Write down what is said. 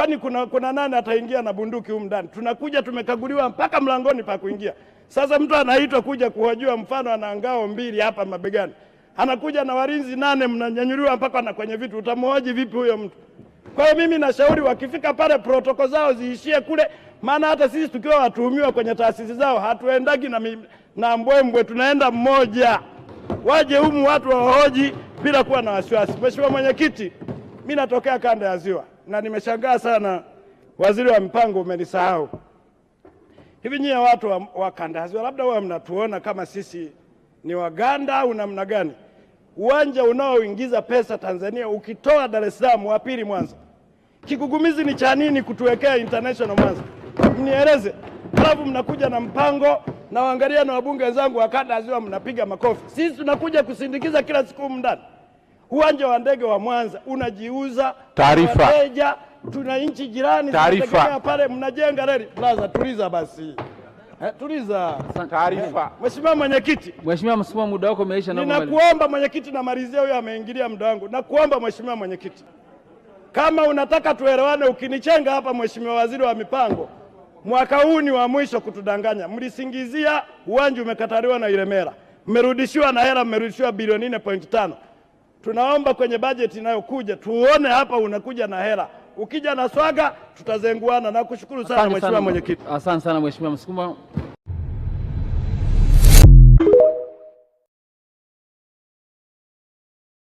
Kwani kuna nani ataingia na bunduki humu ndani? Tunakuja tumekaguliwa mpaka mlangoni pa kuingia. Sasa mtu anaitwa kuja kuhojiwa, mfano ana ngao 2 hapa mabegani, anakuja na walinzi 8, mnanyanyuliwa mpaka na kwenye vitu, utamhoji vipi huyo mtu? Kwa hiyo mimi nashauri wakifika pale protokoli zao ziishie kule, maana hata sisi tukiwa watuhumiwa kwenye taasisi zao hatuendagi na mbwembwe, tunaenda mmoja. Waje humu watu wahoji bila kuwa na wasiwasi. Mheshimiwa Mwenyekiti, mimi natokea kanda ya Ziwa na nimeshangaa sana waziri wa mipango umenisahau. Hivi nyie watu wa kanda ya Ziwa labda wao mnatuona kama sisi ni Waganda au namna gani? Uwanja unaoingiza pesa Tanzania ukitoa Dar es Salaam wa pili Mwanza. Kigugumizi ni cha nini kutuwekea international Mwanza? Mnieleze. Halafu mnakuja na mpango na waangalia na wabunge wenzangu wa kanda ya Ziwa mnapiga makofi. Sisi tunakuja kusindikiza kila siku ndani. Uwanja wa ndege wa Mwanza unajiuza. Taarifa. Wateja, tuna nchi jirani zinategemea pale, mnajenga reli. Plaza, tuliza basi. Tuliza. Taarifa. Mheshimiwa Mwenyekiti. Mheshimiwa Msukuma, muda wako umeisha. Ninakuomba Mwenyekiti, na malizia huyo ameingilia muda wangu. Nakuomba Mheshimiwa Mwenyekiti, kama unataka tuelewane, ukinichenga hapa Mheshimiwa Waziri wa Mipango, mwaka huu ni wa mwisho kutudanganya. Mlisingizia uwanja umekataliwa na Ilemela, mmerudishiwa na hela, mmerudishiwa bilioni 4.5. Tunaomba kwenye bajeti inayokuja tuone hapa unakuja na hela. Ukija na swaga tutazenguana. Na kushukuru sana Mheshimiwa Mwenyekiti. Asante sana Mheshimiwa Msukuma.